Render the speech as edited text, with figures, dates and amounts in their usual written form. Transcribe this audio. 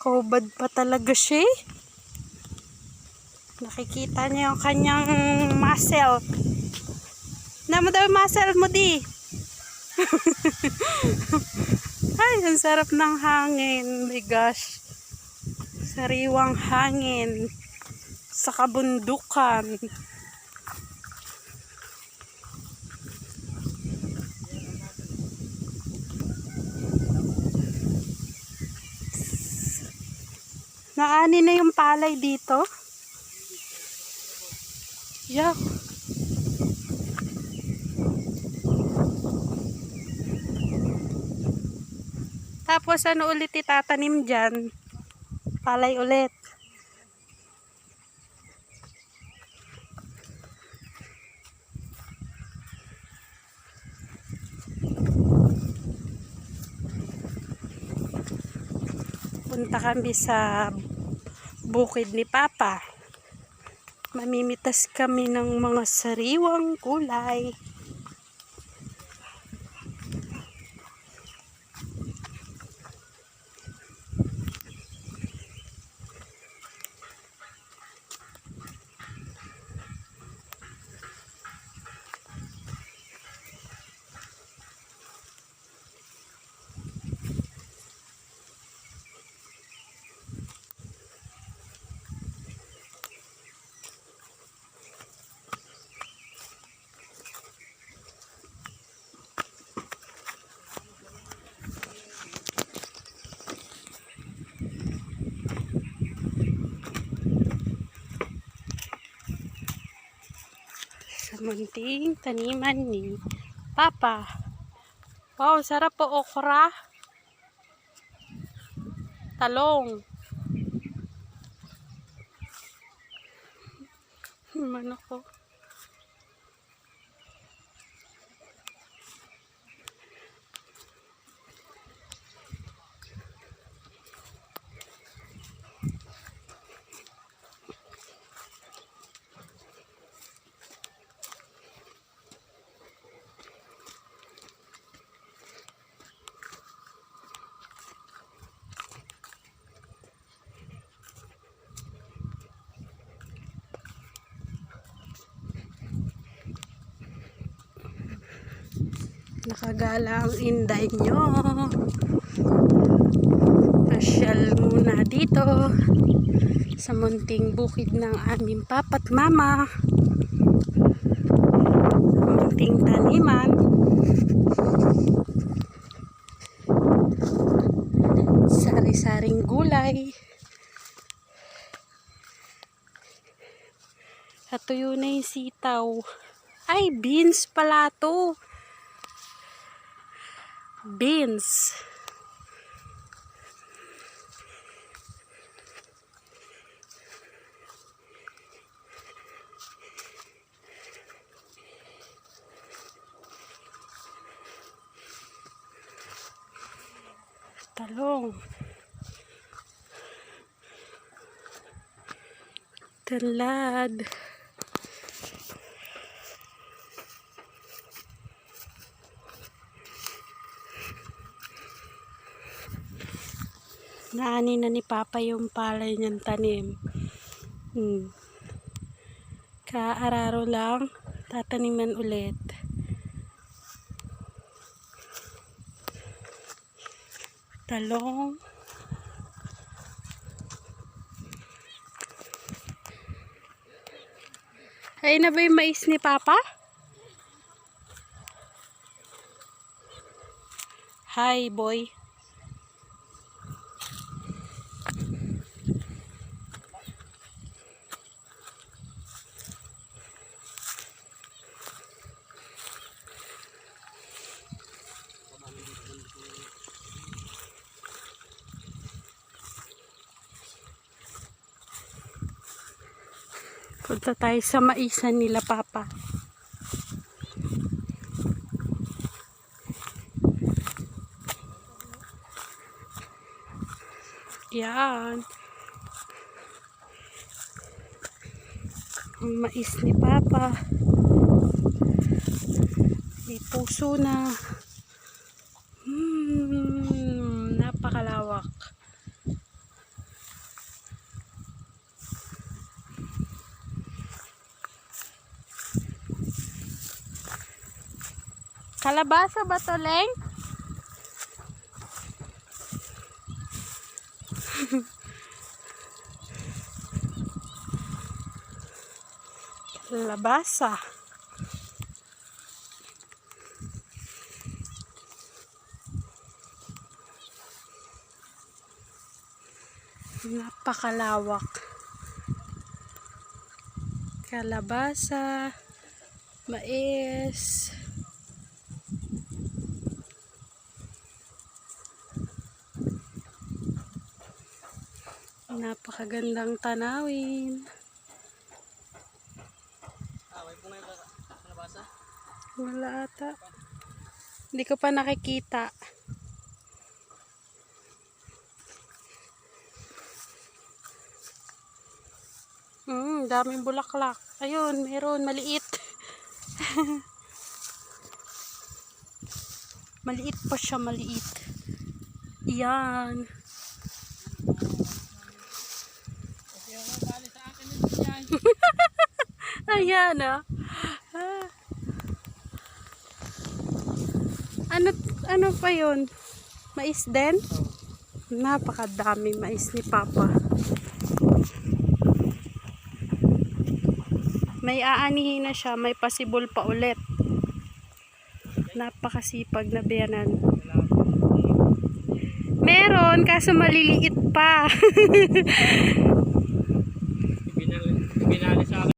Nakahubad pa talaga siya. Nakikita niya yung kanyang muscle. Naman daw yung muscle mo di. Ay, ang sarap ng hangin. My gosh. Sariwang hangin sa kabundukan. Naani na yung palay dito. Yak. Tapos ano ulit itatanim dyan? Palay ulit. Punta kami sa bukid ni Papa. Mamimitas kami ng mga sariwang gulay. Sa munting taniman ni Papa. Wow, sarap po okra. Talong. Manok ko. Nakagala ang inday nyo. Pasyal muna dito sa munting bukid ng aming papa't mama. Sa munting taniman. Sari-saring gulay. At tuyo na yung sitaw. Ay, beans pala to. Beans. Talong. Talad. Naani na ni Papa yung palay niyang tanim. Kaararo lang, tataniman ulit. Talong. Ay na ba yung mais ni Papa? Hi, boy. Punta tayo sa maisan nila Papa. Yan. Ang mais ni Papa. May puso na. Napakalawak. Kalabasa ba to, Leng? Kalabasa. Napakalawak. Kalabasa, mais, napakagandang tanawin. May po ngayon kalabasa? Wala ata. Hindi ko pa nakikita. Daming bulaklak. Ayun, meron maliit. Maliit pa siya, maliit. Yan. Ayan ah. Ano pa yun? Mais din? Napakadaming mais ni Papa. May aanihin na siya, may pasibol pa ulit. Napakasipag na biyanan. Meron, kaso maliliit pa. Binali sa akin.